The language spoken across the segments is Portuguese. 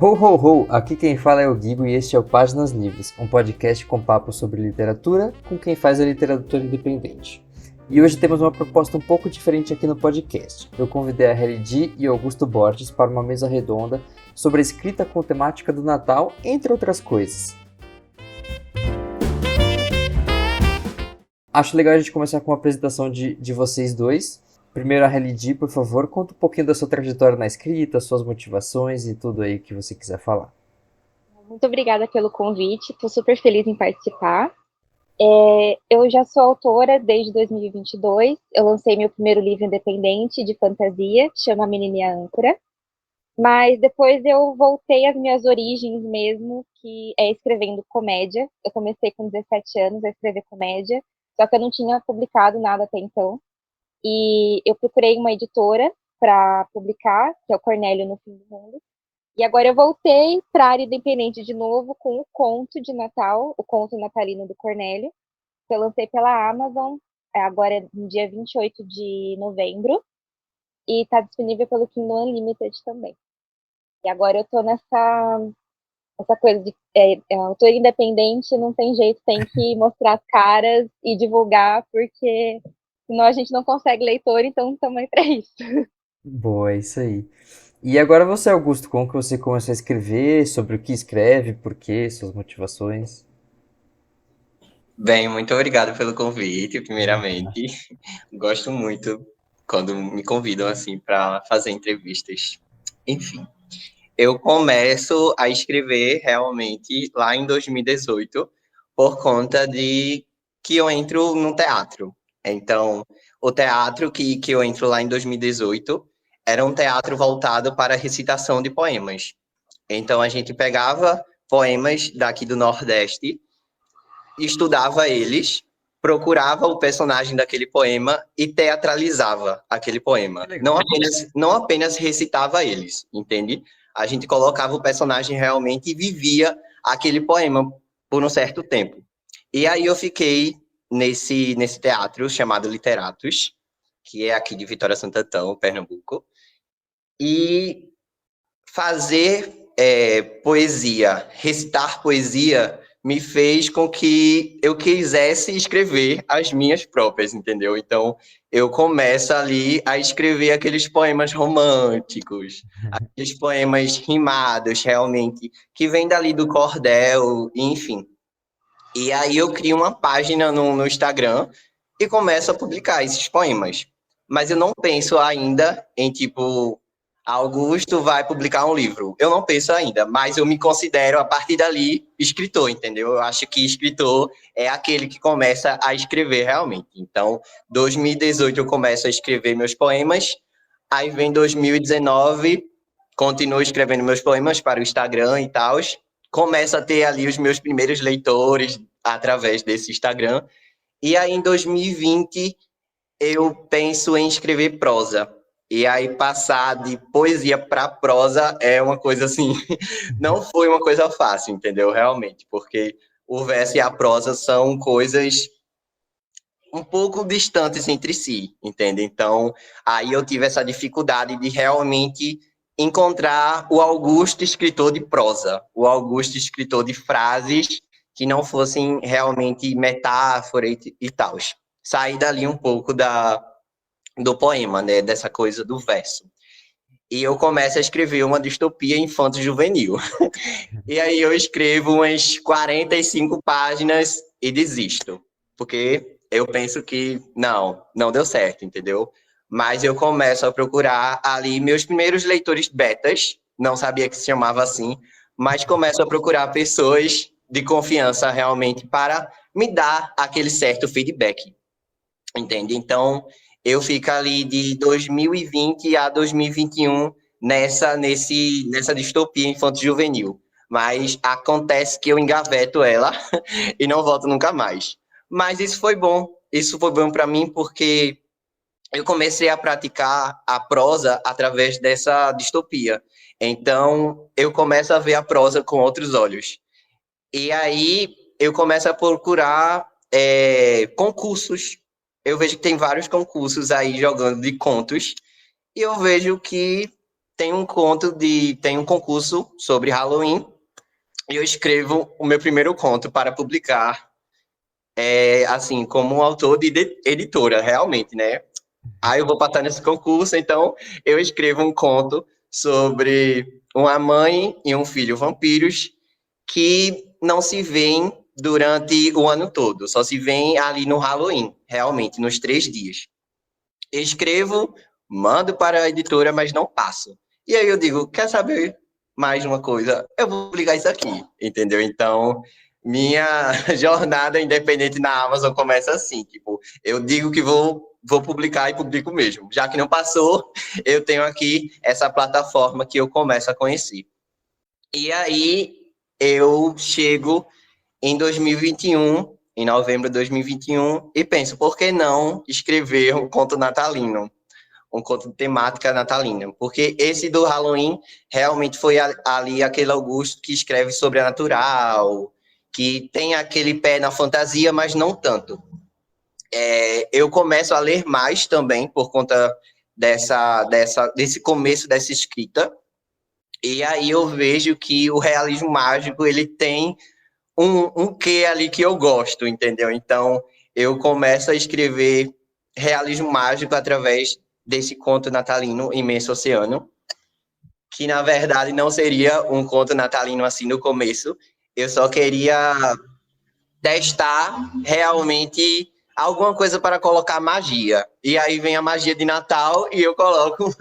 Ho, ho, ho! Aqui quem fala é o Guigo e este é o Páginas Livres, um podcast com papo sobre literatura com quem faz a literatura independente. E hoje temos uma proposta um pouco diferente aqui no podcast. Eu convidei a Helly G e Augusto Borges para uma mesa redonda sobre a escrita com temática do Natal, entre outras coisas. Acho legal a gente começar com uma apresentação de vocês dois. Primeiro a Helly G, por favor, conta um pouquinho da sua trajetória na escrita, suas motivações e tudo aí que você quiser falar. Muito obrigada pelo convite, estou super feliz em participar. Eu já sou autora desde 2022, eu lancei meu primeiro livro independente de fantasia, chama Menina e a Âncora, mas depois eu voltei às minhas origens mesmo, que é escrevendo comédia. Eu comecei com 17 anos a escrever comédia, só que eu não tinha publicado nada até então, e eu procurei uma editora para publicar, que é o Cornélio no Fim do Mundo. E agora eu voltei para a área independente de novo com o conto de Natal, o conto natalino do Cornélio, que eu lancei pela Amazon, agora no dia 28 de novembro, e está disponível pelo Kindle Unlimited também. E agora eu estou essa coisa de autor independente, não tem jeito, tem que mostrar as caras e divulgar, porque senão a gente não consegue leitor, então também para isso. Boa, é isso aí. E agora você, Augusto, como que você começou a escrever, sobre o que escreve, por quê, suas motivações? Bem, muito obrigado pelo convite, primeiramente. Gosto muito quando me convidam assim para fazer entrevistas. Enfim, eu começo a escrever realmente lá em 2018 por conta de que eu entro no teatro. Então, o teatro que eu entro lá em 2018 era um teatro voltado para recitação de poemas. Então, a gente pegava poemas daqui do Nordeste, estudava eles, procurava o personagem daquele poema e teatralizava aquele poema. Não apenas recitava eles, entende? A gente colocava o personagem realmente e vivia aquele poema por um certo tempo. E aí eu fiquei nesse teatro chamado Literatos, que é aqui de Vitória Santo Antão, Pernambuco, e fazer poesia, recitar poesia, me fez com que eu quisesse escrever as minhas próprias, entendeu? Então, eu começo ali a escrever aqueles poemas românticos, aqueles poemas rimados, realmente, que vem dali do cordel, enfim. E aí eu crio uma página no Instagram e começo a publicar esses poemas. Mas eu não penso ainda em, tipo, Augusto vai publicar um livro. Eu não penso ainda, mas eu me considero, a partir dali, escritor, entendeu? Eu acho que escritor é aquele que começa a escrever realmente. Então, 2018 eu começo a escrever meus poemas, aí vem 2019, continuo escrevendo meus poemas para o Instagram e tal, começo a ter ali os meus primeiros leitores através desse Instagram, e aí em 2020 eu penso em escrever prosa. E aí passar de poesia para prosa é uma coisa assim, não foi uma coisa fácil, entendeu? Realmente, porque o verso e a prosa são coisas um pouco distantes entre si, entende? Então, aí eu tive essa dificuldade de realmente encontrar o Augusto escritor de prosa, o Augusto escritor de frases que não fossem realmente metáfora e tal. Sair dali um pouco do poema, né? Dessa coisa do verso. E eu começo a escrever uma distopia infanto-juvenil. E aí eu escrevo umas 45 páginas e desisto. Porque eu penso que não deu certo, entendeu? Mas eu começo a procurar ali meus primeiros leitores betas, não sabia que se chamava assim, mas começo a procurar pessoas de confiança realmente para me dar aquele certo feedback, entende? Então, eu fico ali de 2020 a 2021 nessa distopia infanto-juvenil. Mas acontece que eu engaveto ela e não volto nunca mais. Mas isso foi bom para mim porque eu comecei a praticar a prosa através dessa distopia. Então, eu começo a ver a prosa com outros olhos. E aí, eu começo a procurar concursos. Eu vejo que tem vários concursos aí jogando de contos, e eu vejo que tem um concurso sobre Halloween e eu escrevo o meu primeiro conto para publicar, assim, como um autor de editora, realmente, né? Aí eu vou passar nesse concurso, então eu escrevo um conto sobre uma mãe e um filho vampiros que não se veem durante o ano todo, só se veem ali no Halloween, realmente, nos 3 dias. Escrevo, mando para a editora, mas não passo. E aí eu digo, quer saber mais uma coisa? Eu vou publicar isso aqui, entendeu? Então, minha jornada independente na Amazon começa assim, tipo, eu digo que vou publicar e publico mesmo. Já que não passou, eu tenho aqui essa plataforma que eu começo a conhecer. E aí eu chego em 2021, em novembro de 2021, e penso, por que não escrever um conto natalino? Um conto de temática natalina, porque esse do Halloween realmente foi ali aquele Augusto que escreve sobrenatural, que tem aquele pé na fantasia, mas não tanto. Eu começo a ler mais também por conta desse começo dessa escrita, e aí eu vejo que o realismo mágico ele tem um quê ali que eu gosto, entendeu? Então eu começo a escrever realismo mágico através desse conto natalino Imenso Oceano, que na verdade não seria um conto natalino assim no começo. Eu só queria testar realmente alguma coisa para colocar magia. E aí vem a magia de Natal e eu coloco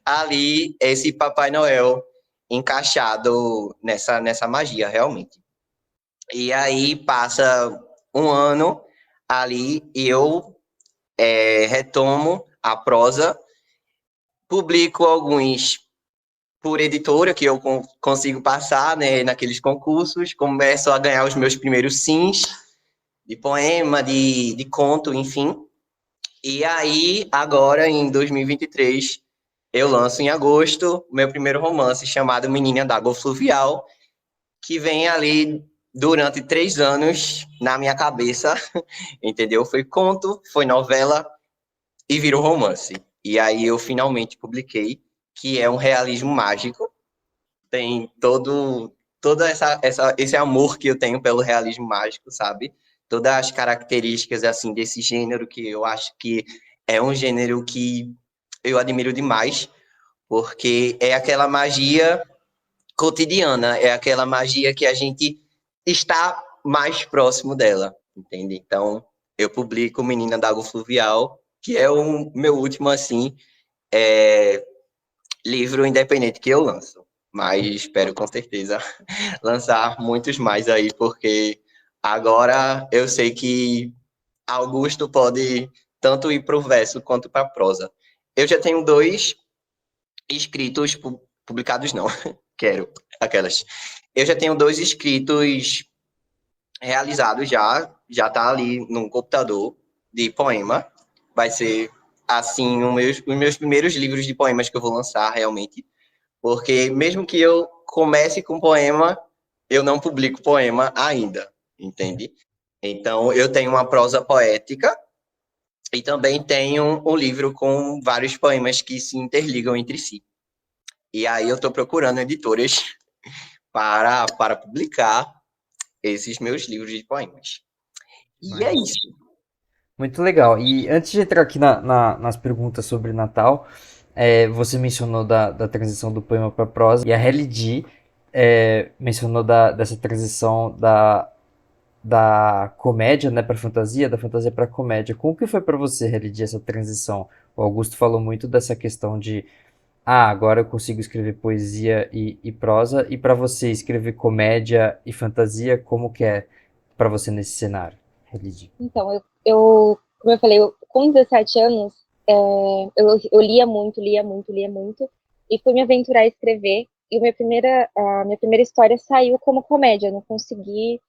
ali esse Papai Noel encaixado nessa magia, realmente. E aí passa um ano ali e eu retomo a prosa, publico alguns por editora que eu consigo passar, né, naqueles concursos, começo a ganhar os meus primeiros sims de poema, de conto, enfim. E aí, agora, em 2023, eu lanço em agosto o meu primeiro romance chamado Menina d'Água Fluvial, que vem ali durante 3 anos na minha cabeça, entendeu? Foi conto, foi novela e virou romance. E aí eu finalmente publiquei, que é um realismo mágico. Tem todo esse amor que eu tenho pelo realismo mágico, sabe? Todas as características assim desse gênero que eu acho que é um gênero que eu admiro demais, porque é aquela magia cotidiana, é aquela magia que a gente está mais próximo dela, entende? Então, eu publico Menina d'Água Fluvial, que é o meu último, assim, livro independente que eu lanço. Mas espero, com certeza, lançar muitos mais aí, porque agora eu sei que Augusto pode tanto ir para o verso quanto para a prosa. Eu já tenho 2 escritos publicados, não, quero, aquelas. Eu já tenho 2 escritos realizados já tá ali no computador de poema. Vai ser, assim, os meus primeiros livros de poemas que eu vou lançar, realmente. Porque mesmo que eu comece com poema, eu não publico poema ainda, entende? Então, eu tenho uma prosa poética e também tenho um livro com vários poemas que se interligam entre si. E aí eu estou procurando editoras para publicar esses meus livros de poemas. E é isso. Muito legal. E antes de entrar aqui nas perguntas sobre Natal, você mencionou da transição do poema para prosa, e a Helly D mencionou dessa transição da comédia, né, para fantasia, da fantasia para comédia. Como que foi para você, Helly D, essa transição? O Augusto falou muito dessa questão de, agora eu consigo escrever poesia e prosa, e para você escrever comédia e fantasia, como que é para você nesse cenário, Helly D? Então, como eu falei, com 17 anos, eu lia muito, lia muito, lia muito, e fui me aventurar a escrever, e a minha primeira história saiu como comédia, eu não consegui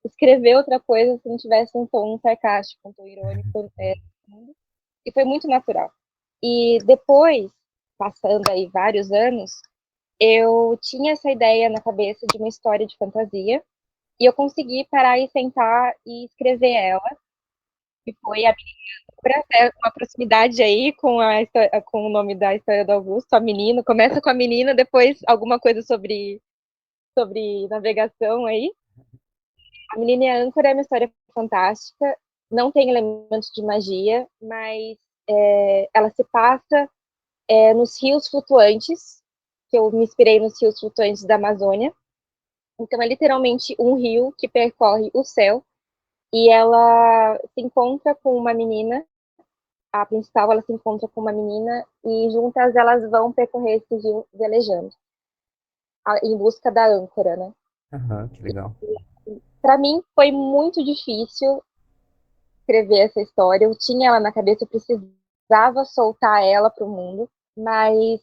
escrever outra coisa se não tivesse um tom sarcástico, um tom irônico, e foi muito natural. E depois, passando aí vários anos, eu tinha essa ideia na cabeça de uma história de fantasia, e eu consegui parar e sentar e escrever ela, que foi a até uma proximidade aí com com o nome da história do Augusto, a menina. Começa com a menina, depois alguma coisa sobre navegação aí. A Menina e a Âncora é uma história fantástica, não tem elementos de magia, mas ela se passa nos rios flutuantes, que eu me inspirei nos rios flutuantes da Amazônia. Então é literalmente um rio que percorre o céu e ela se encontra com uma menina, a principal ela se encontra com uma menina e juntas elas vão percorrer esse rio velejando, em busca da âncora, né? Aham, que legal. Para mim foi muito difícil escrever essa história. Eu tinha ela na cabeça, eu precisava soltar ela para o mundo, mas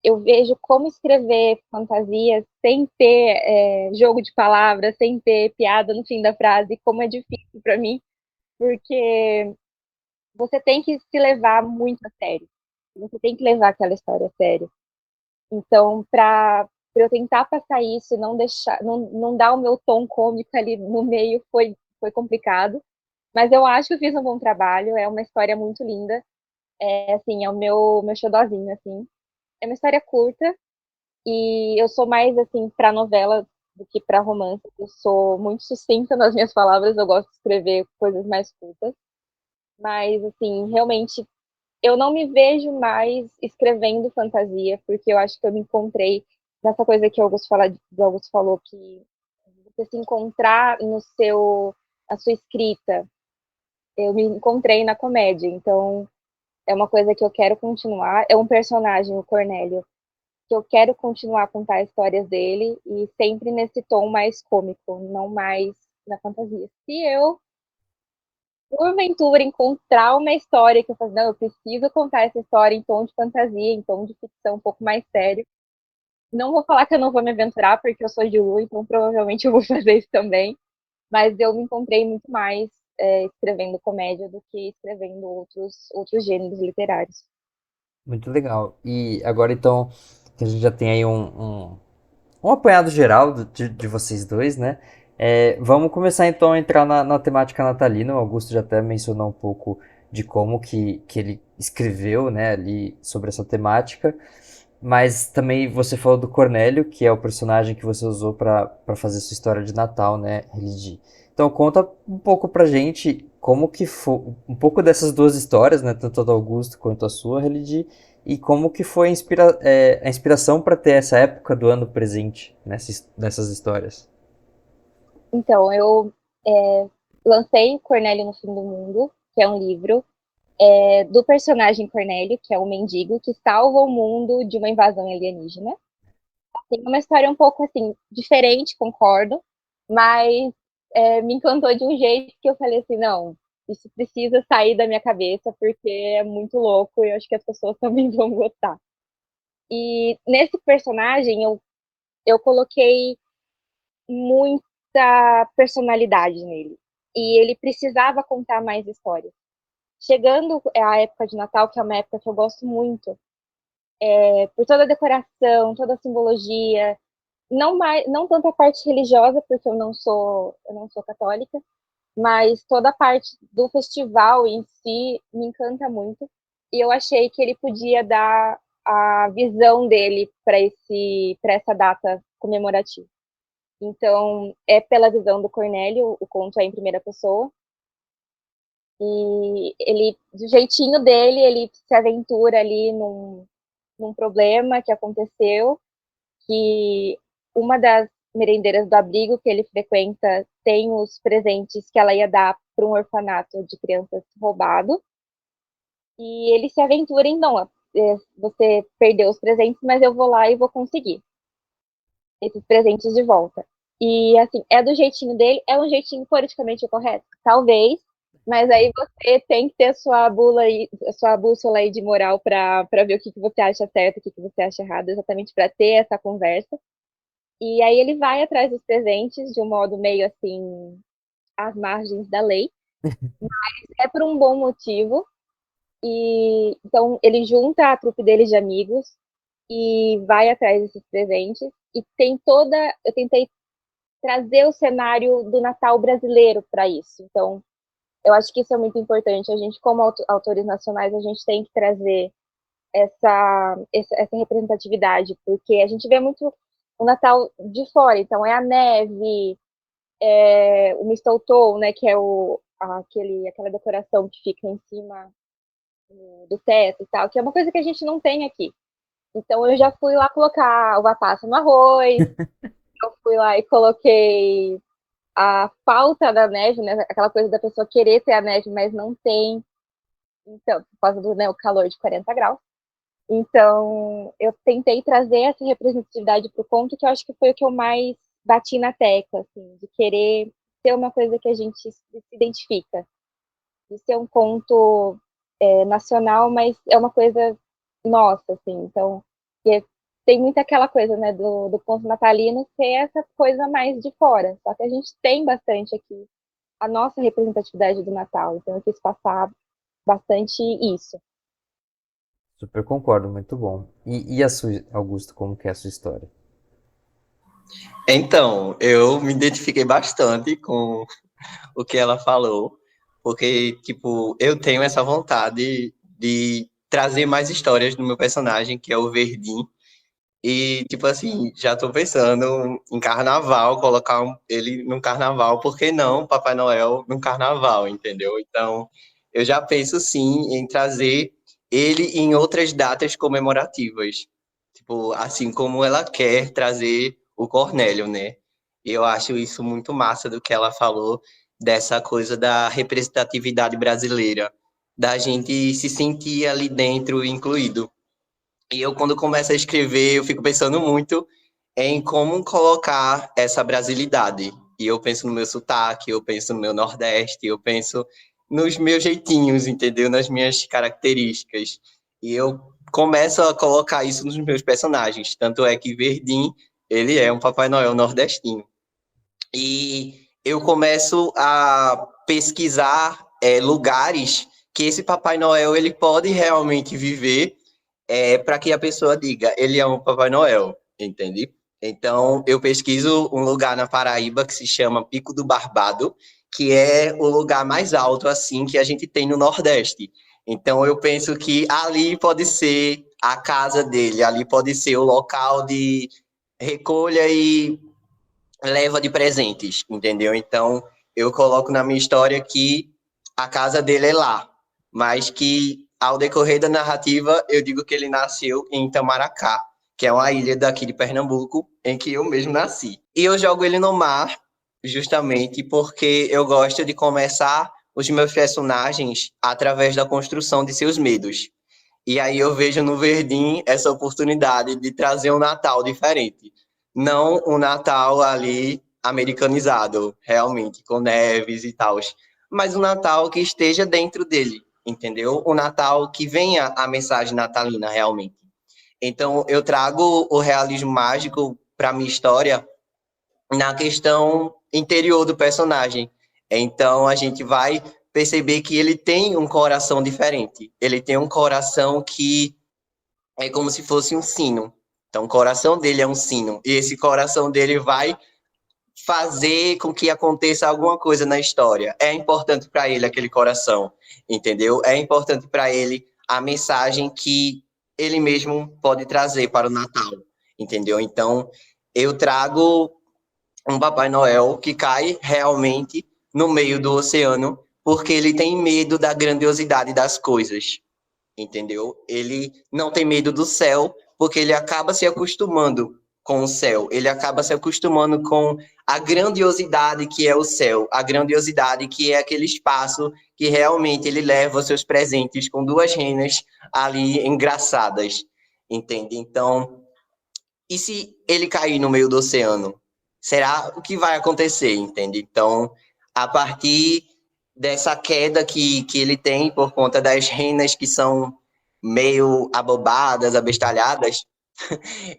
eu vejo como escrever fantasia sem ter jogo de palavras, sem ter piada no fim da frase, como é difícil para mim, porque você tem que se levar muito a sério. Você tem que levar aquela história a sério. Então, para eu tentar passar isso e não deixar, não dar o meu tom cômico ali no meio foi complicado. Mas eu acho que eu fiz um bom trabalho. É uma história muito linda. É assim, é o meu xodózinho, assim. É uma história curta e eu sou mais assim para novela do que para romance. Eu sou muito sucinta nas minhas palavras. Eu gosto de escrever coisas mais curtas. Mas assim, realmente eu não me vejo mais escrevendo fantasia, porque eu acho que eu me encontrei nessa coisa que o Augusto falou, que você se encontrar a sua escrita. Eu me encontrei na comédia, então é uma coisa que eu quero continuar. É um personagem, o Cornélio, que eu quero continuar a contar histórias dele e sempre nesse tom mais cômico, não mais na fantasia. Se eu porventura encontrar uma história que eu falo, não, eu preciso contar essa história em tom de fantasia, em tom de ficção um pouco mais sério. Não vou falar que eu não vou me aventurar, porque eu sou de Lu, então provavelmente eu vou fazer isso também. Mas eu me encontrei muito mais escrevendo comédia do que escrevendo outros gêneros literários. Muito legal. E agora então, que a gente já tem aí um apanhado geral de vocês dois, né? Vamos começar então a entrar na temática natalina. O Augusto já até mencionou um pouco de como que ele escreveu, né, ali sobre essa temática. Mas também você falou do Cornélio, que é o personagem que você usou para fazer sua história de Natal, né, Religi? Então conta um pouco pra gente como que foi, um pouco dessas duas histórias, né, tanto a do Augusto quanto a sua, Religi, e como que foi a inspiração para ter essa época do ano presente nessas histórias. Então, eu lancei Cornélio no Fim do Mundo, que é um livro do personagem Cornélio, que é um mendigo que salva o mundo de uma invasão alienígena. Tem uma história um pouco assim, diferente, concordo, mas me encantou de um jeito que eu falei assim, não, isso precisa sair da minha cabeça porque é muito louco e eu acho que as pessoas também vão gostar. E nesse personagem eu coloquei muita personalidade nele. E ele precisava contar mais histórias. Chegando à época de Natal, que é uma época que eu gosto muito, por toda a decoração, toda a simbologia, não tanto a parte religiosa, porque eu não sou católica, mas toda a parte do festival em si me encanta muito. E eu achei que ele podia dar a visão dele para essa data comemorativa. Então, é pela visão do Cornélio, o conto é em primeira pessoa. E ele, do jeitinho dele, ele se aventura ali num problema que aconteceu, que uma das merendeiras do abrigo que ele frequenta tem os presentes que ela ia dar para um orfanato de crianças roubado. E ele se aventura em, não, você perdeu os presentes, mas eu vou lá e vou conseguir esses presentes de volta. E, assim, é do jeitinho dele, é um jeitinho politicamente correto? Talvez, mas aí você tem que ter a sua bússola aí de moral para ver o que você acha certo, o que você acha errado, exatamente para ter essa conversa. E aí ele vai atrás dos presentes de um modo meio assim, às margens da lei. É por um bom motivo. E então ele junta a trupe dele de amigos e vai atrás desses presentes. E tem toda. Eu tentei trazer o cenário do Natal brasileiro para isso. Então, Eu acho que isso é muito importante. A gente, como autores nacionais, a gente tem que trazer essa representatividade, porque a gente vê muito o Natal de fora, então é a neve, o mistletoe, né, que é aquela decoração que fica em cima do teto e tal, que é uma coisa que a gente não tem aqui. Então eu já fui lá colocar uva passa no arroz, eu fui lá e coloquei a falta da neve, né, aquela coisa da pessoa querer ter a neve, mas não tem, então, por causa do, né, o calor de 40 graus. Então, eu tentei trazer essa representatividade para o conto, que eu acho que foi o que eu mais bati na tecla, assim, de querer ser uma coisa que a gente se identifica, de ser um conto nacional, mas é uma coisa nossa, assim. Então, tem muita aquela coisa, né, do conto natalino ser essa coisa mais de fora, só que a gente tem bastante aqui a nossa representatividade do Natal, então eu quis passar bastante isso. Super concordo, muito bom. E a sua, Augusto, como que é a sua história? Então, eu me identifiquei bastante com o que ela falou, porque, tipo, eu tenho essa vontade de trazer mais histórias do meu personagem, que é o Verdim, e, tipo assim, já tô pensando em carnaval, colocar ele num carnaval, por que não Papai Noel num carnaval, entendeu? Então, eu já penso, sim, em trazer ele em outras datas comemorativas, tipo, assim como ela quer trazer o Cornélio, né? E eu acho isso muito massa do que ela falou, dessa coisa da representatividade brasileira, da gente se sentir ali dentro incluído. E eu, quando começo a escrever, eu fico pensando muito em como colocar essa brasilidade. E eu penso no meu sotaque, eu penso no meu Nordeste, eu penso nos meus jeitinhos, entendeu? Nas minhas características. E eu começo a colocar isso nos meus personagens. Tanto é que Verdim, ele é um Papai Noel nordestino. E eu começo a pesquisar lugares que esse Papai Noel ele pode realmente viver, para que a pessoa diga, ele é um Papai Noel, entende? Então, eu pesquiso um lugar na Paraíba que se chama Pico do Barbado, que é o lugar mais alto, assim, que a gente tem no Nordeste. Então, eu penso que ali pode ser a casa dele, ali pode ser o local de recolha e leva de presentes, entendeu? Então, eu coloco na minha história que a casa dele é lá, mas que ao decorrer da narrativa eu digo que ele nasceu em Itamaracá, que é uma ilha daqui de Pernambuco, em que eu mesmo nasci. E eu jogo ele no mar, justamente porque eu gosto de começar os meus personagens através da construção de seus medos. E aí eu vejo no Verdim essa oportunidade de trazer um Natal diferente. Não um Natal ali americanizado, realmente, com neves e tal, mas um Natal que esteja dentro dele, entendeu? Um Natal que venha a mensagem natalina, realmente. Então, eu trago o realismo mágico para minha história na questão interior do personagem. Então, a gente vai perceber que ele tem um coração diferente. Ele tem um coração que é como se fosse um sino. Então, o coração dele é um sino. E esse coração dele vai fazer com que aconteça alguma coisa na história. É importante para ele aquele coração, entendeu? É importante para ele a mensagem que ele mesmo pode trazer para o Natal, entendeu? Então, eu trago um Papai Noel que cai realmente no meio do oceano porque ele tem medo da grandiosidade das coisas, entendeu? Ele não tem medo do céu, porque ele acaba se acostumando com o céu, ele acaba se acostumando com a grandiosidade que é o céu, a grandiosidade que é aquele espaço que realmente ele leva os seus presentes com duas renas ali engraçadas, entende? Então, e se ele cair no meio do oceano? Será o que vai acontecer, entende? Então, a partir dessa queda que ele tem por conta das renas que são meio abobadas, abestalhadas,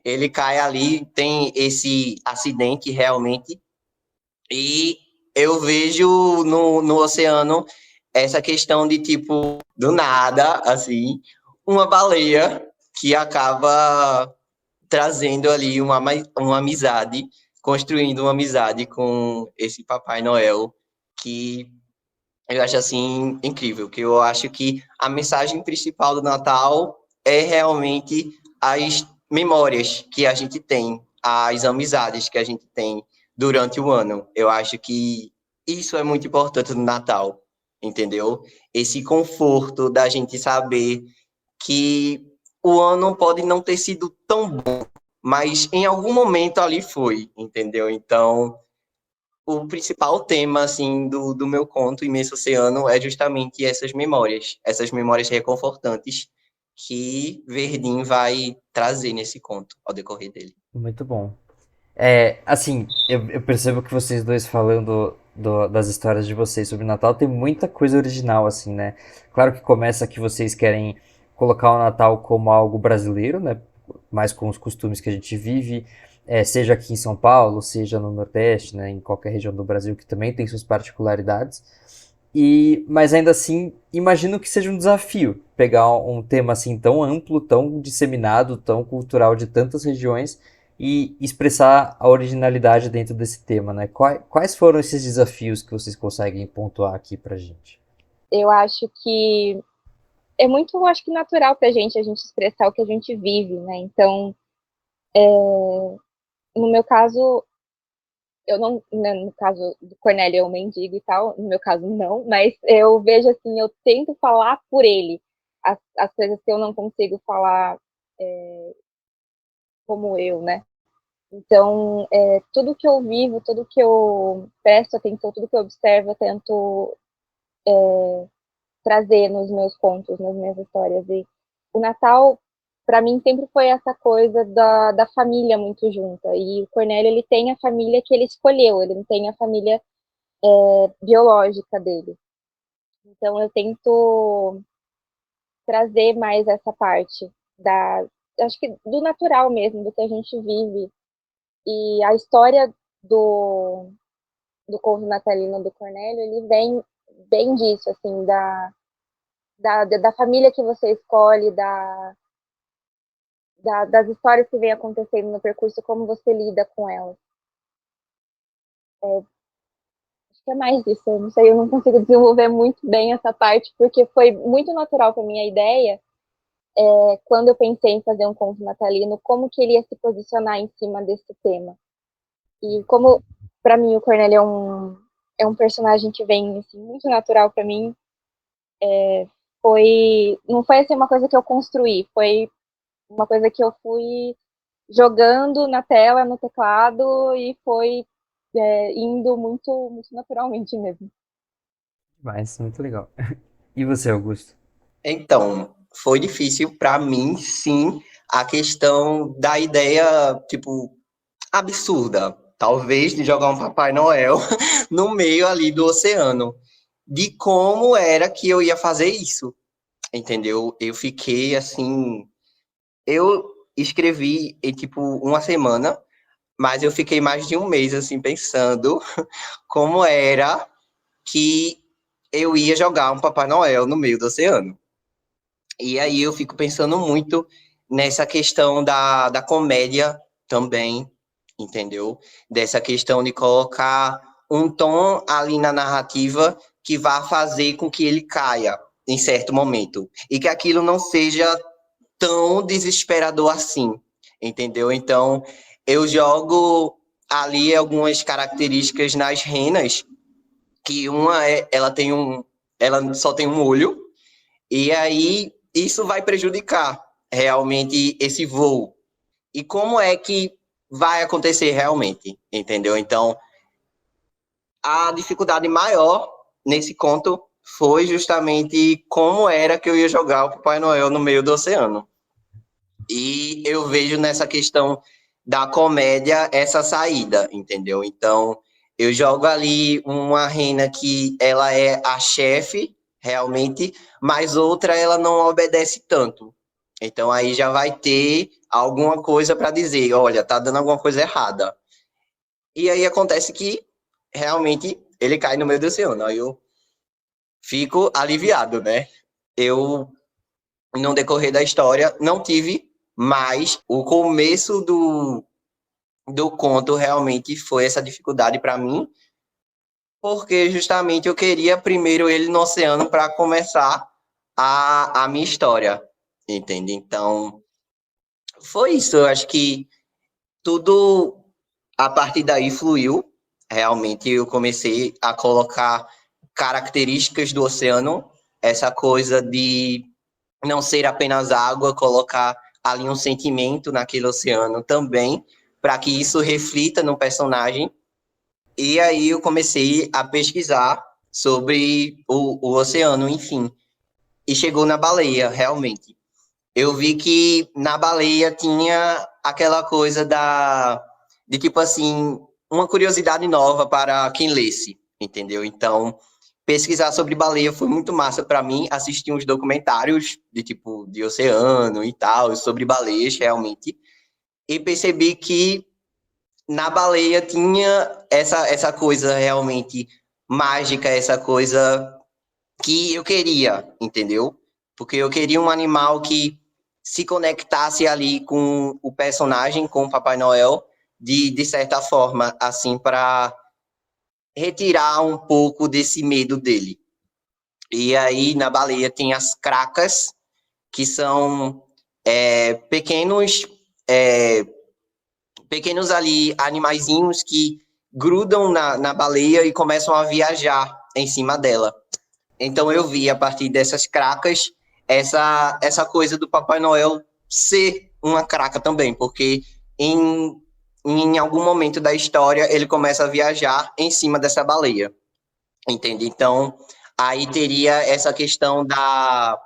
ele cai ali, tem esse acidente realmente, e eu vejo no oceano essa questão de tipo, do nada, assim, uma baleia que acaba trazendo ali uma amizade, construindo uma amizade com esse Papai Noel, que Eu acho assim incrível, que eu acho que a mensagem principal do Natal é realmente as memórias que a gente tem, as amizades que a gente tem durante o ano. Eu acho que isso é muito importante no Natal, entendeu? Esse conforto da gente saber que o ano pode não ter sido tão bom, mas em algum momento ali foi, entendeu? Então, o principal tema, assim, do meu conto, Imenso Oceano, é justamente essas memórias reconfortantes que Verdim vai trazer nesse conto ao decorrer dele. Muito bom. Assim, eu percebo que vocês dois falando das histórias de vocês sobre o Natal tem muita coisa original, assim, né? Claro que começa que vocês querem colocar o Natal como algo brasileiro, né? Mais com os costumes que a gente vive, seja aqui em São Paulo, seja no Nordeste, né? Em qualquer região do Brasil que também tem suas particularidades. Mas ainda assim, imagino que seja um desafio pegar um tema assim tão amplo, tão disseminado, tão cultural de tantas regiões e expressar a originalidade dentro desse tema, né? Quais foram esses desafios que vocês conseguem pontuar aqui pra gente? Eu acho que é muito, acho que natural pra gente a gente expressar o que a gente vive, né? Então, no meu caso, eu não, né, no caso do Cornélio é um mendigo e tal, no meu caso não, mas eu vejo assim, eu tento falar por ele as coisas que eu não consigo falar como eu, né? Então, tudo que eu vivo, tudo que eu presto atenção, tudo que eu observo, eu tento trazer nos meus contos, nas minhas histórias. E o Natal, para mim, sempre foi essa coisa da família muito junta. E o Cornélio, ele tem a família que ele escolheu, ele não tem a família biológica dele. Então, eu tento trazer mais essa parte acho que do natural mesmo, do que a gente vive. E a história do, do conto natalino do Cornélio, ele vem bem disso, assim, da família que você escolhe, das histórias que vem acontecendo no percurso, como você lida com elas. Acho que é mais disso, eu não sei, eu não consigo desenvolver muito bem essa parte, porque foi muito natural para mim a ideia, quando eu pensei em fazer um conto natalino, como que ele ia se posicionar em cima desse tema. E como, para mim, o Cornélio é um personagem que vem assim, muito natural para mim, não foi assim uma coisa que eu construí, foi uma coisa que eu fui jogando na tela, no teclado, e foi indo muito, muito naturalmente mesmo. Mas muito legal. E você, Augusto? Então, foi difícil para mim, sim, a questão da ideia, tipo, absurda, talvez, de jogar um Papai Noel no meio ali do oceano. De como era que eu ia fazer isso, entendeu? Eu fiquei assim. Eu escrevi em tipo uma semana, mas eu fiquei mais de um mês assim pensando como era que eu ia jogar um Papai Noel no meio do oceano. E aí eu fico pensando muito nessa questão da comédia também, entendeu? Dessa questão de colocar um tom ali na narrativa que vá fazer com que ele caia em certo momento. E que aquilo não seja tão desesperador assim, entendeu? Então, eu jogo ali algumas características nas renas, que uma é, ela só tem um olho, e aí isso vai prejudicar realmente esse voo. E como é que vai acontecer realmente, entendeu? Então, a dificuldade maior nesse conto foi justamente como era que eu ia jogar o Papai Noel no meio do oceano. E eu vejo nessa questão da comédia essa saída, entendeu? Então, eu jogo ali uma rena que ela é a chefe, realmente, mas outra ela não obedece tanto. Então, aí já vai ter alguma coisa para dizer, olha, tá dando alguma coisa errada. E aí acontece que realmente ele cai no meio do oceano. Aí eu fico aliviado, né? Eu no decorrer da história, não tive, mas o começo do conto realmente foi essa dificuldade para mim, porque justamente eu queria primeiro ele no oceano para começar a minha história, entende? Então, foi isso. Eu acho que tudo a partir daí fluiu. Realmente eu comecei a colocar características do oceano, essa coisa de não ser apenas água, colocar ali um sentimento naquele oceano também, para que isso reflita no personagem. E aí eu comecei a pesquisar sobre o oceano, enfim. E chegou na baleia, realmente. Eu vi que na baleia tinha aquela coisa de tipo assim, uma curiosidade nova para quem lesse, entendeu? Então, pesquisar sobre baleia foi muito massa para mim, assistir uns documentários de tipo de oceano e tal, sobre baleias realmente, e percebi que na baleia tinha essa coisa realmente mágica, essa coisa que eu queria, entendeu? Porque eu queria um animal que se conectasse ali com o personagem, com o Papai Noel, de certa forma, assim, para retirar um pouco desse medo dele. E aí, na baleia, tem as cracas, que são pequenos, é, pequenos ali animaizinhos que grudam na baleia e começam a viajar em cima dela. Então eu vi a partir dessas cracas essa coisa do Papai Noel ser uma craca também, porque em algum momento da história ele começa a viajar em cima dessa baleia, entende? Então aí teria essa questão da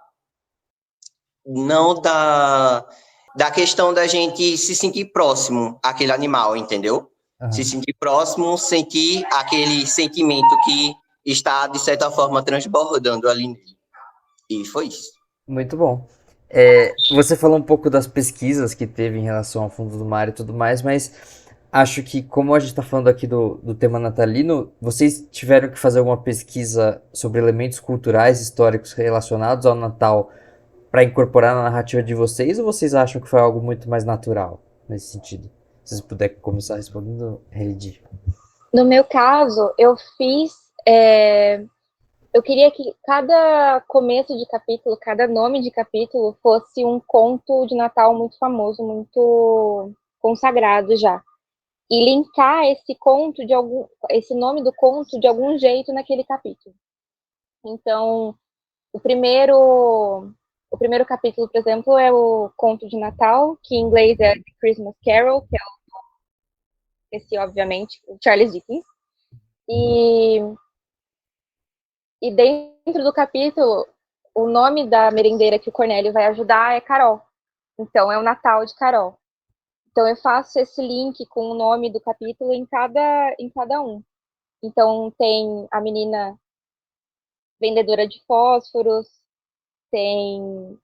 não da questão da gente se sentir próximo àquele animal, entendeu? Se Aham. sentir próximo, sentir aquele sentimento que está, de certa forma, transbordando ali nele. E foi isso. Muito bom. Você falou um pouco das pesquisas que teve em relação ao fundo do mar e tudo mais, mas acho que, como a gente está falando aqui do tema natalino, vocês tiveram que fazer alguma pesquisa sobre elementos culturais, históricos relacionados ao Natal para incorporar na narrativa de vocês, ou vocês acham que foi algo muito mais natural nesse sentido? Se vocês puderem começar respondendo, Heidi. No meu caso, eu fiz. Eu queria que cada começo de capítulo, cada nome de capítulo fosse um conto de Natal muito famoso, muito consagrado já. E linkar esse nome do conto de algum jeito naquele capítulo. Então, o primeiro, o primeiro capítulo, por exemplo, é o conto de Natal, que em inglês é The Christmas Carol, que é esse, obviamente, o Charles Dickens. E, e dentro do capítulo, o nome da merendeira que o Cornélio vai ajudar é Carol. Então, é o Natal de Carol. Então, eu faço esse link com o nome do capítulo em cada um. Então, tem a menina vendedora de fósforos, tem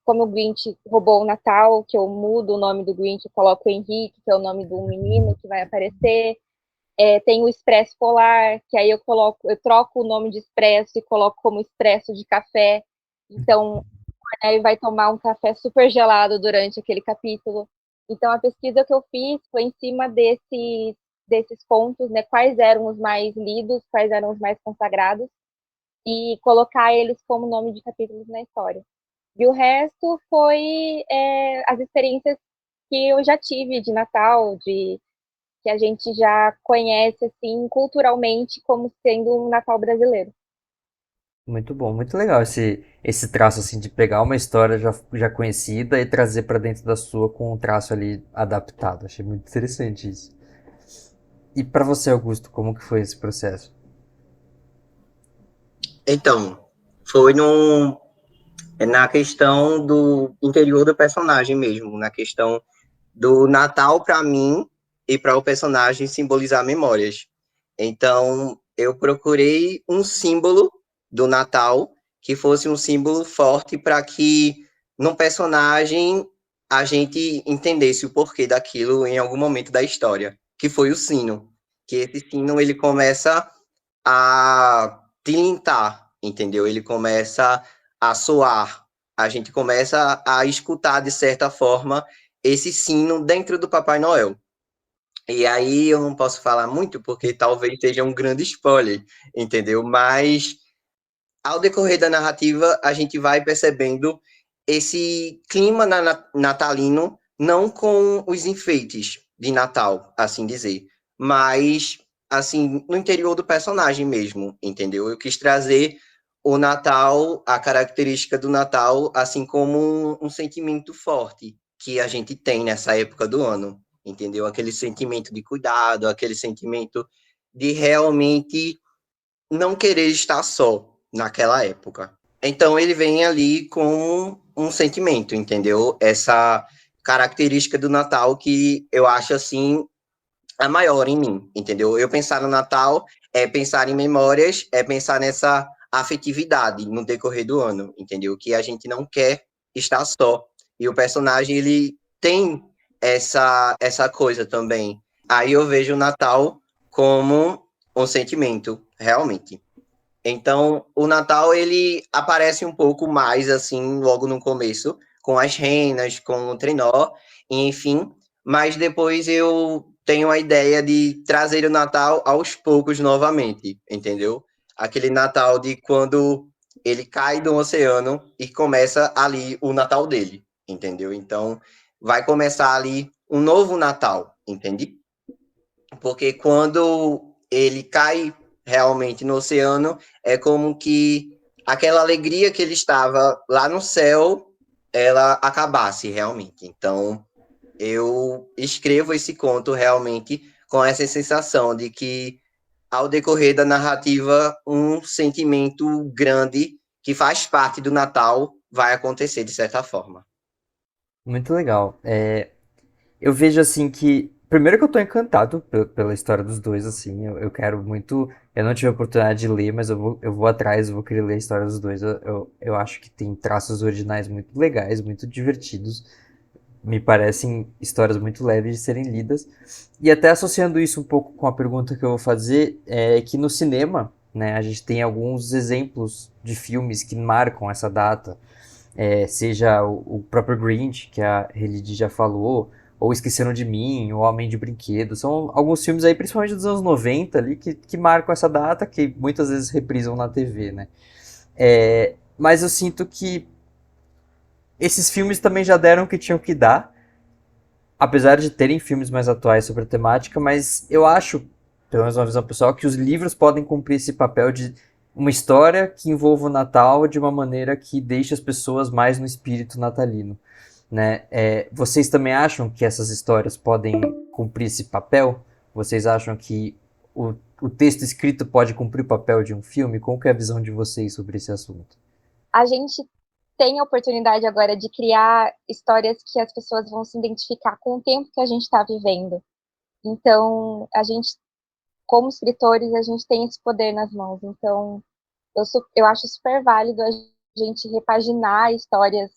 como o Grinch roubou o Natal, que eu mudo o nome do Grinch e coloco o Henrique, que é o nome do menino que vai aparecer. Tem o Expresso Polar, que aí eu troco o nome de Expresso e coloco como Expresso de café. Então, ele vai tomar um café super gelado durante aquele capítulo. Então, a pesquisa que eu fiz foi em cima desses contos, né? Quais eram os mais lidos, quais eram os mais consagrados, e colocar eles como nome de capítulos na história. E o resto foi as experiências que eu já tive de Natal, que a gente já conhece assim culturalmente como sendo um Natal brasileiro. Muito bom, muito legal esse traço assim de pegar uma história já conhecida e trazer para dentro da sua com um traço ali adaptado. Achei muito interessante isso. E para você, Augusto, como que foi esse processo? Então, foi na questão do interior do personagem mesmo, na questão do Natal para mim e para o personagem simbolizar memórias. Então, eu procurei um símbolo do Natal que fosse um símbolo forte para que no personagem a gente entendesse o porquê daquilo em algum momento da história, que foi o sino. Que esse sino ele começa a tilintar, entendeu? Ele começa a soar. A gente começa a escutar de certa forma esse sino dentro do Papai Noel. E aí eu não posso falar muito porque talvez seja um grande spoiler, entendeu? Mas ao decorrer da narrativa, a gente vai percebendo esse clima natalino, não com os enfeites de Natal, assim dizer, mas assim no interior do personagem mesmo, entendeu? Eu quis trazer o Natal, a característica do Natal, assim como um sentimento forte que a gente tem nessa época do ano, entendeu? Aquele sentimento de cuidado, aquele sentimento de realmente não querer estar só naquela época. Então ele vem ali com um sentimento, entendeu? Essa característica do Natal que eu acho assim a maior em mim, entendeu? Eu pensar no Natal é pensar em memórias, é pensar nessa afetividade no decorrer do ano, entendeu? Que a gente não quer estar só. E o personagem ele tem essa coisa também. Aí eu vejo o Natal como um sentimento, realmente. Então, o Natal ele aparece um pouco mais assim, logo no começo, com as renas, com o trenó, enfim, mas depois eu tenho a ideia de trazer o Natal aos poucos novamente, entendeu? Aquele Natal de quando ele cai do oceano e começa ali o Natal dele, entendeu? Então, vai começar ali um novo Natal, entende? Porque quando ele cai realmente no oceano, é como que aquela alegria que ele estava lá no céu, ela acabasse realmente. Então, eu escrevo esse conto realmente com essa sensação de que, ao decorrer da narrativa, um sentimento grande que faz parte do Natal vai acontecer de certa forma. Muito legal. Eu vejo assim que. Primeiro que eu tô encantado pela história dos dois, assim. Eu quero muito. Eu não tive a oportunidade de ler, mas eu vou atrás, eu vou querer ler a história dos dois. Eu acho que tem traços originais muito legais, muito divertidos. Me parecem histórias muito leves de serem lidas. E até associando isso um pouco com a pergunta que eu vou fazer, é que no cinema, né, a gente tem alguns exemplos de filmes que marcam essa data, seja o próprio Grinch, que a Relid já falou, ou Esqueceram de Mim, O Homem de Brinquedo. São alguns filmes aí, principalmente dos anos 90 ali, que marcam essa data, que muitas vezes reprisam na TV, né? Mas eu sinto que esses filmes também já deram o que tinham que dar, apesar de terem filmes mais atuais sobre a temática, mas eu acho, pelo menos uma visão pessoal, que os livros podem cumprir esse papel de uma história que envolva o Natal de uma maneira que deixe as pessoas mais no espírito natalino. Né? Vocês também acham que essas histórias podem cumprir esse papel? Vocês acham que o texto escrito pode cumprir o papel de um filme? Qual que é a visão de vocês sobre esse assunto? A gente tem a oportunidade agora de criar histórias que as pessoas vão se identificar com o tempo que a gente está vivendo. Então, a gente, como escritores, a gente tem esse poder nas mãos. Então, eu acho super válido a gente repaginar histórias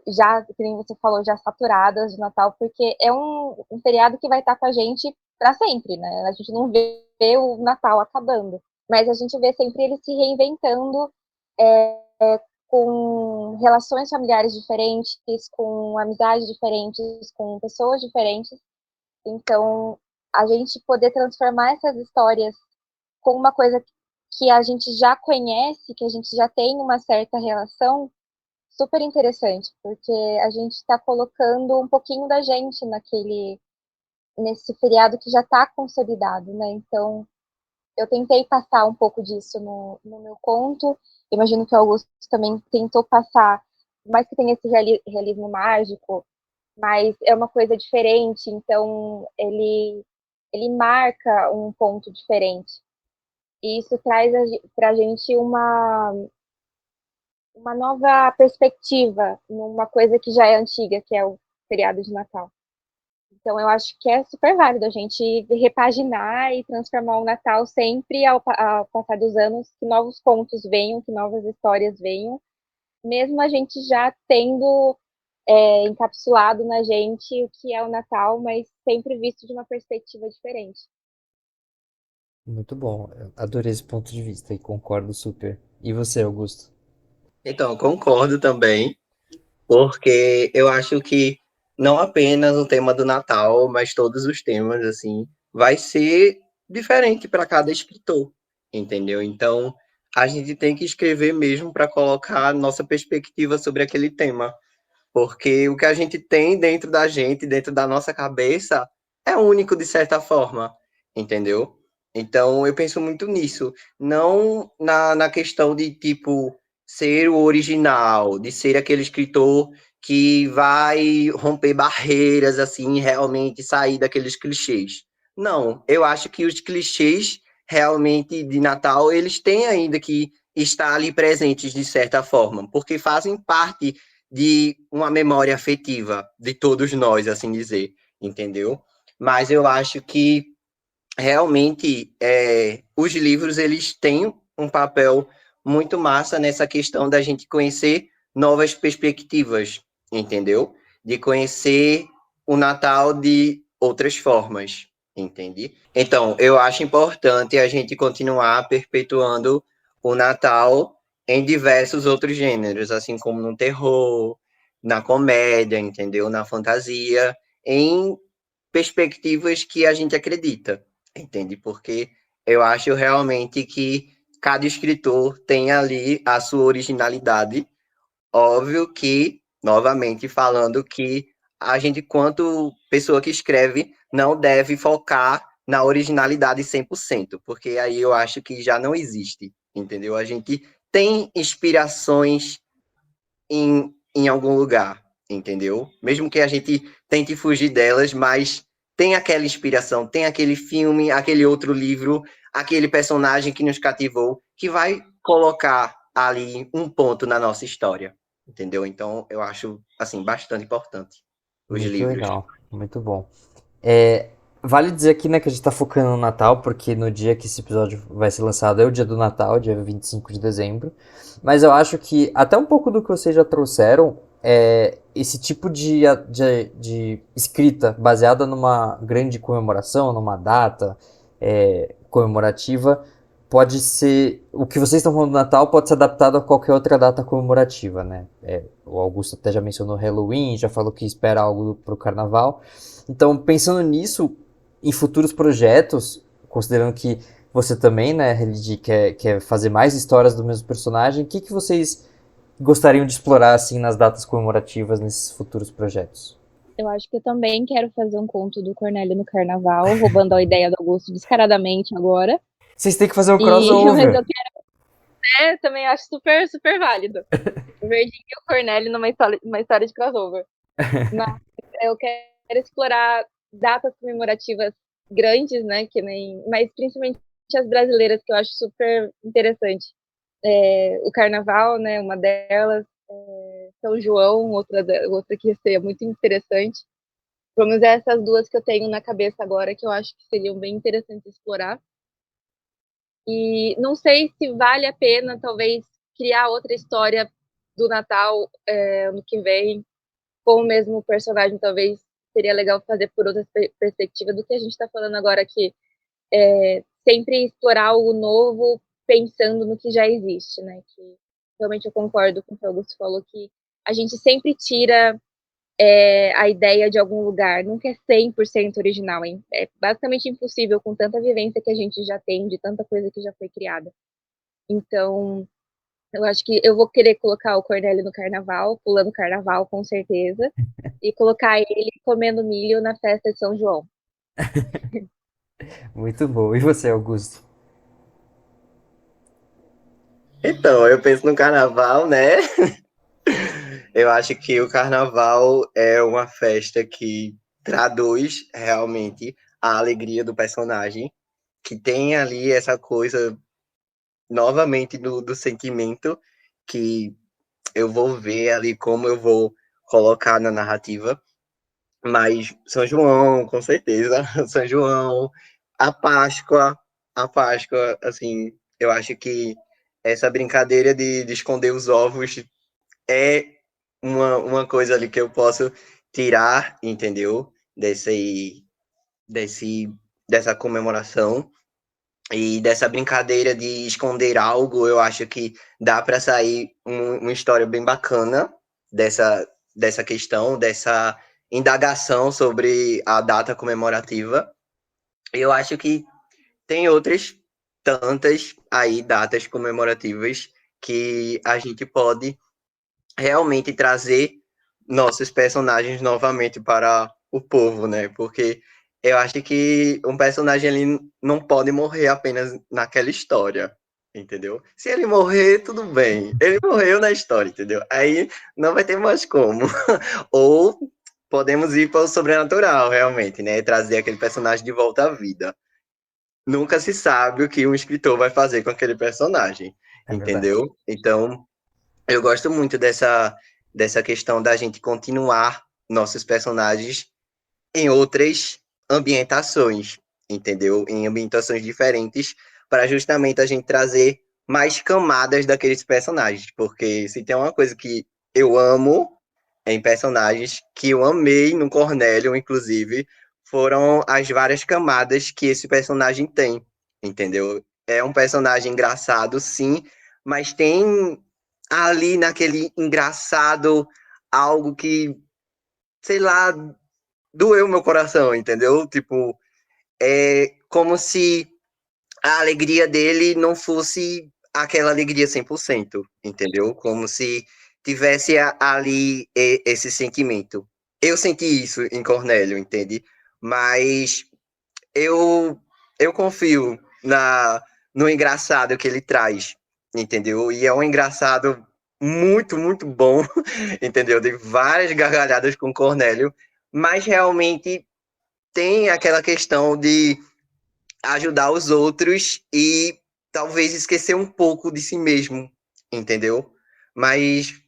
já, que nem você falou, já saturadas de Natal, porque é um feriado que vai estar com a gente para sempre, né? A gente não vê o Natal acabando, mas a gente vê sempre ele se reinventando com relações familiares diferentes, com amizades diferentes, com pessoas diferentes. Então, a gente poder transformar essas histórias com uma coisa que a gente já conhece, que a gente já tem uma certa relação, super interessante, porque a gente está colocando um pouquinho da gente nesse feriado que já está consolidado, né? Então, eu tentei passar um pouco disso no meu conto. Imagino que o Augusto também tentou passar, mais que tenha esse realismo mágico, mas é uma coisa diferente, então ele marca um ponto diferente. E isso traz para a gente uma nova perspectiva numa coisa que já é antiga, que é o feriado de Natal. Então, eu acho que é super válido a gente repaginar e transformar o Natal sempre, ao passar dos anos, que novos contos venham, que novas histórias venham, mesmo a gente já tendo encapsulado na gente o que é o Natal, mas sempre visto de uma perspectiva diferente. Muito bom, eu adorei esse ponto de vista e concordo super. E você, Augusto? Então, concordo também, porque eu acho que não apenas o tema do Natal, mas todos os temas, assim, vai ser diferente para cada escritor, entendeu? Então, a gente tem que escrever mesmo para colocar nossa perspectiva sobre aquele tema, porque o que a gente tem dentro da gente, dentro da nossa cabeça, é único de certa forma, entendeu? Então, eu penso muito nisso, não na questão de, tipo, ser o original, de ser aquele escritor que vai romper barreiras, assim, realmente sair daqueles clichês. Não, eu acho que os clichês realmente de Natal, eles têm ainda que estar ali presentes de certa forma, porque fazem parte de uma memória afetiva de todos nós, assim dizer, entendeu? Mas eu acho que realmente os livros eles têm um papel muito massa nessa questão da gente conhecer novas perspectivas, entendeu? De conhecer o Natal de outras formas, entende? Então, eu acho importante a gente continuar perpetuando o Natal em diversos outros gêneros, assim como no terror, na comédia, entendeu? Na fantasia, em perspectivas que a gente acredita, entende? Porque eu acho realmente que cada escritor tem ali a sua originalidade. Óbvio que, novamente falando, que a gente, quanto pessoa que escreve, não deve focar na originalidade 100%, porque aí eu acho que já não existe, entendeu? A gente tem inspirações em algum lugar, entendeu? Mesmo que a gente tente fugir delas, mas tem aquela inspiração, tem aquele filme, aquele outro livro, aquele personagem que nos cativou, que vai colocar ali um ponto na nossa história, entendeu? Então, eu acho, assim, bastante importante os Muito livros. legal, muito bom. É, vale dizer aqui, né, que a gente tá focando no Natal, porque no dia que esse episódio vai ser lançado é o dia do Natal, dia 25 de dezembro. Mas eu acho que até um pouco do que vocês já trouxeram, esse tipo de escrita baseada numa grande comemoração, numa data comemorativa, pode ser. O que vocês estão falando do Natal pode ser adaptado a qualquer outra data comemorativa, né? O Augusto até já mencionou Halloween, já falou que espera algo pro Carnaval. Então, pensando nisso, em futuros projetos, considerando que você também, né, Religi, quer fazer mais histórias do mesmo personagem, o que vocês gostariam de explorar, assim, nas datas comemorativas nesses futuros projetos? Eu acho que eu também quero fazer um conto do Cornélio no Carnaval, roubando a ideia do Augusto descaradamente agora. Vocês têm que fazer um Mas crossover. eu também acho super, super válido. O Verdinho e o Cornélio numa história de crossover. Mas eu quero explorar datas comemorativas grandes, né? Mas principalmente as brasileiras, que eu acho super interessante. O Carnaval, né? Uma delas. São João, outra que seria muito interessante. Pelo menos essas duas que eu tenho na cabeça agora, que eu acho que seriam bem interessantes explorar. E não sei se vale a pena, talvez, criar outra história do Natal ano que vem, com o mesmo personagem. Talvez seria legal fazer por outra perspectiva do que a gente está falando agora aqui. Sempre explorar algo novo, pensando no que já existe, né? Que realmente eu concordo com o que o Augusto falou, que a gente sempre tira a ideia de algum lugar, nunca é 100% original, hein? É basicamente impossível com tanta vivência que a gente já tem, de tanta coisa que já foi criada. Então, eu acho que eu vou querer colocar o Cornélio no carnaval, pulando carnaval, com certeza, e colocar ele comendo milho na festa de São João. Muito bom. E você, Augusto? Então, eu penso no carnaval, né? Eu acho que o carnaval é uma festa que traduz realmente a alegria do personagem, que tem ali essa coisa novamente do sentimento que eu vou ver ali como eu vou colocar na narrativa. Mas São João, com certeza, São João, a Páscoa, a Páscoa, assim, eu acho que essa brincadeira de esconder os ovos é uma coisa ali que eu posso tirar, entendeu? Desse, dessa comemoração e dessa brincadeira de esconder algo, eu acho que dá para sair uma história bem bacana dessa questão, dessa indagação sobre a data comemorativa. Eu acho que tem outras tantas aí datas comemorativas que a gente pode realmente trazer nossos personagens novamente para o povo, né? Porque eu acho que um personagem ali não pode morrer apenas naquela história, entendeu? Se ele morrer, tudo bem. Ele morreu na história, entendeu? Aí não vai ter mais como. Ou podemos ir para o sobrenatural, realmente, né? Trazer aquele personagem de volta à vida. Nunca se sabe o que um escritor vai fazer com aquele personagem, É verdade. entendeu? Então, eu gosto muito dessa questão da gente continuar nossos personagens em outras ambientações, entendeu? Em ambientações diferentes, para justamente a gente trazer mais camadas daqueles personagens. Porque se tem uma coisa que eu amo em personagens, que eu amei no Cornélio, inclusive, foram as várias camadas que esse personagem tem, entendeu? É um personagem engraçado, sim, mas tem ali naquele engraçado algo que, sei lá, doeu meu coração, entendeu? Tipo, é como se a alegria dele não fosse aquela alegria 100%, entendeu? Como se tivesse ali esse sentimento. Eu senti isso em Cornélio, entende? Mas eu eu confio no engraçado que ele traz, entendeu? E é um engraçado muito, muito bom, entendeu? De várias gargalhadas com Cornélio, mas realmente tem aquela questão de ajudar os outros e talvez esquecer um pouco de si mesmo, entendeu? Mas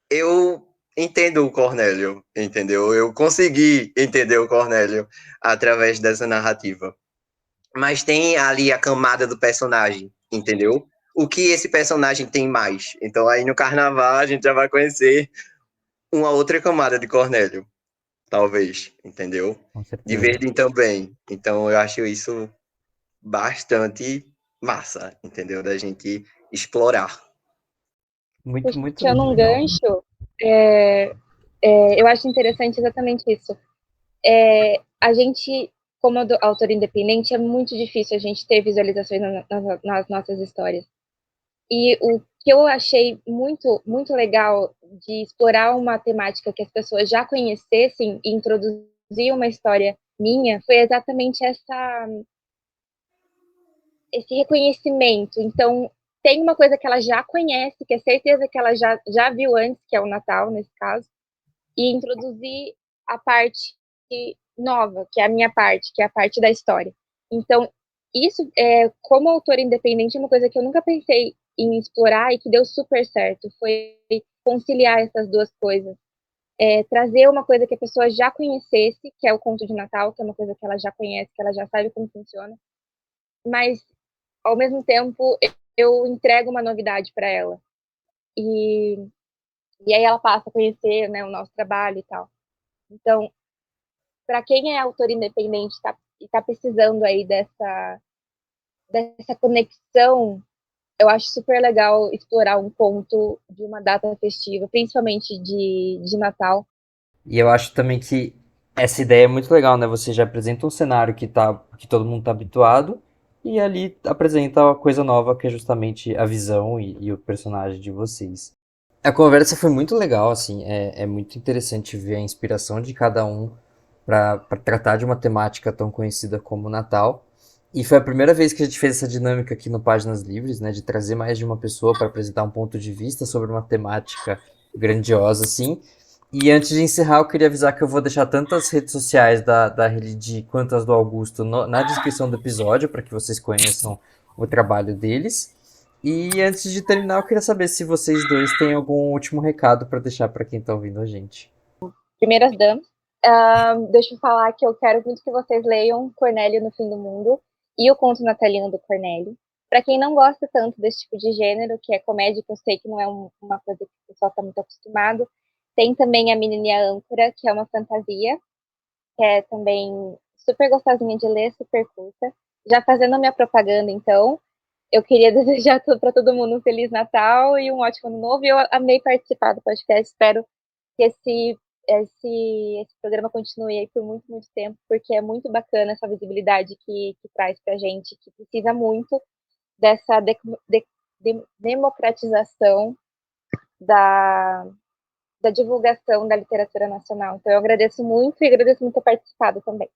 eu entendo o Cornélio, entendeu? Eu consegui entender o Cornélio através dessa narrativa. Mas tem ali a camada do personagem, entendeu? O que esse personagem tem mais. Então aí no carnaval a gente já vai conhecer uma outra camada de Cornélio, talvez, entendeu? Com De certeza. Verdin também. Então eu acho isso bastante massa, entendeu? Da gente explorar. Muito, muito, Puxando muito um legal. gancho, é, eu acho interessante exatamente isso. A gente, como autor independente, é muito difícil a gente ter visualizações nas nossas histórias. E o que eu achei muito, muito legal de explorar uma temática que as pessoas já conhecessem e introduzir uma história minha foi exatamente esse reconhecimento. Então, tem uma coisa que ela já conhece, que é certeza que ela já viu antes, que é o Natal, nesse caso, e introduzir a parte nova, que é a minha parte, que é a parte da história. Então, isso, como autora independente, é uma coisa que eu nunca pensei em explorar e que deu super certo. Foi conciliar essas duas coisas. Trazer uma coisa que a pessoa já conhecesse, que é o conto de Natal, que é uma coisa que ela já conhece, que ela já sabe como funciona, mas, ao mesmo tempo, eu entrego uma novidade para ela. E, e aí ela passa a conhecer, né, o nosso trabalho e tal. Então, para quem é autor independente e tá precisando aí dessa conexão, eu acho super legal explorar um ponto de uma data festiva, principalmente de Natal. E eu acho também que essa ideia é muito legal, né? Você já apresenta um cenário que todo mundo tá habituado, e ali apresenta uma coisa nova, que é justamente a visão e o personagem de vocês. A conversa foi muito legal, assim, é muito interessante ver a inspiração de cada um para tratar de uma temática tão conhecida como o Natal. E foi a primeira vez que a gente fez essa dinâmica aqui no Páginas Livres, né, de trazer mais de uma pessoa para apresentar um ponto de vista sobre uma temática grandiosa, assim. E antes de encerrar, eu queria avisar que eu vou deixar tanto as redes sociais da Relidi quanto as do Augusto na descrição do episódio, para que vocês conheçam o trabalho deles. E antes de terminar, eu queria saber se vocês dois têm algum último recado para deixar para quem está ouvindo a gente. Primeiras damas. Deixa eu falar que eu quero muito que vocês leiam Cornélio no Fim do Mundo e o conto natalino do Cornélio. Para quem não gosta tanto desse tipo de gênero, que é comédia, que eu sei que não é uma coisa que o pessoal está muito acostumado, tem também a Menininha Âncora, que é uma fantasia, que é também super gostosinha de ler, super curta. Já fazendo a minha propaganda, então, eu queria desejar para todo mundo um Feliz Natal e um ótimo Ano Novo. E eu amei participar do podcast. Espero que esse esse programa continue aí por muito, muito tempo, porque é muito bacana essa visibilidade que traz pra gente, que precisa muito dessa democratização da, da divulgação da literatura nacional. Então, eu agradeço muito e agradeço muito ter participado também.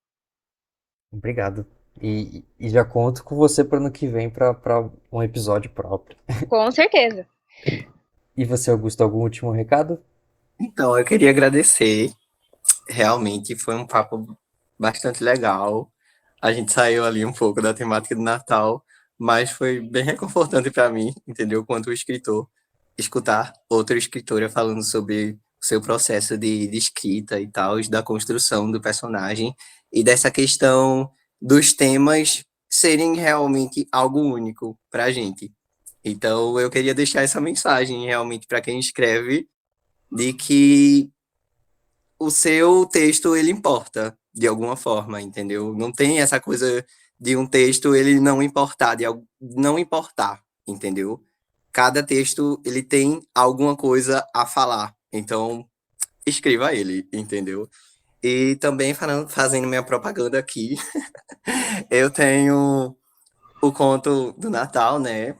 Obrigado. E já conto com você para ano que vem para um episódio próprio. Com certeza. E você, Augusto, algum último recado? Então, eu queria agradecer. Realmente foi um papo bastante legal. A gente saiu ali um pouco da temática do Natal, mas foi bem reconfortante para mim, entendeu? Quanto escritor, escutar outra escritora falando sobre o seu processo de escrita e tal, da construção do personagem e dessa questão dos temas serem realmente algo único para a gente. Então, eu queria deixar essa mensagem realmente para quem escreve, de que o seu texto ele importa de alguma forma, entendeu? Não tem essa coisa de um texto ele não importar, não importar, entendeu? Cada texto ele tem alguma coisa a falar, então escreva ele, entendeu? E também fazendo minha propaganda aqui, eu tenho o conto do Natal, né?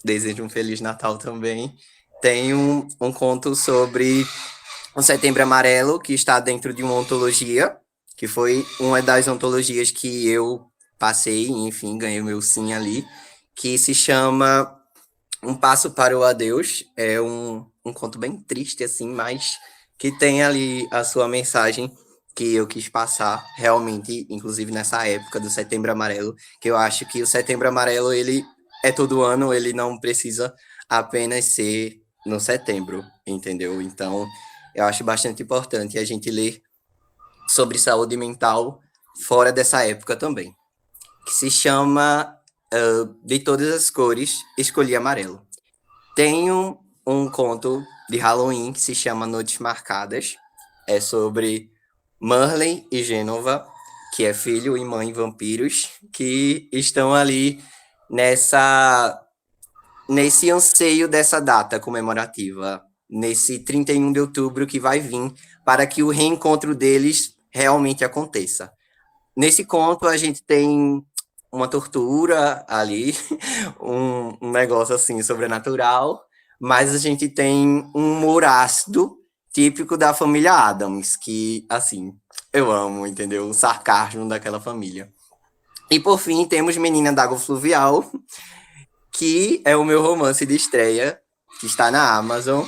Desejo um Feliz Natal também. Tenho um conto sobre o Setembro Amarelo, que está dentro de uma ontologia, que foi uma das ontologias que eu passei, enfim, ganhei o meu sim ali, que se chama Um Passo para o Adeus. É um conto bem triste, assim, mas que tem ali a sua mensagem que eu quis passar realmente, inclusive nessa época do Setembro Amarelo, que eu acho que o Setembro Amarelo, ele é todo ano, ele não precisa apenas ser no setembro, entendeu? Então, eu acho bastante importante a gente ler sobre saúde mental fora dessa época também, que se chama De Todas as Cores, Escolhi Amarelo. Tenho um conto de Halloween que se chama Noites Marcadas, é sobre Marley e Gênova, que é filho e mãe vampiros, que estão ali nesse anseio dessa data comemorativa, nesse 31 de outubro que vai vir, para que o reencontro deles realmente aconteça. Nesse conto, a gente tem uma tortura ali, um negócio assim sobrenatural, mas a gente tem um humor ácido típico da família Addams, que, assim, eu amo, entendeu? O sarcasmo daquela família. E, por fim, temos Menina d'Água Fluvial, que é o meu romance de estreia, que está na Amazon,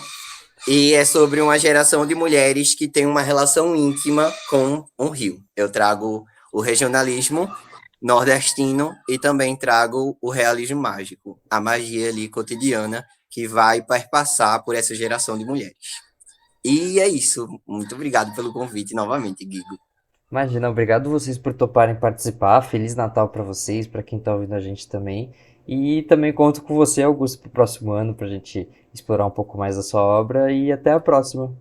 e é sobre uma geração de mulheres que tem uma relação íntima com um rio. Eu trago o regionalismo nordestino e também trago o realismo mágico, a magia ali cotidiana que vai perpassar por essa geração de mulheres. E é isso. Muito obrigado pelo convite novamente, Guigo. Imagina, obrigado vocês por toparem participar. Feliz Natal para vocês, para quem tá ouvindo a gente também. E também conto com você, Augusto, pro próximo ano, pra gente explorar um pouco mais a sua obra. E até a próxima.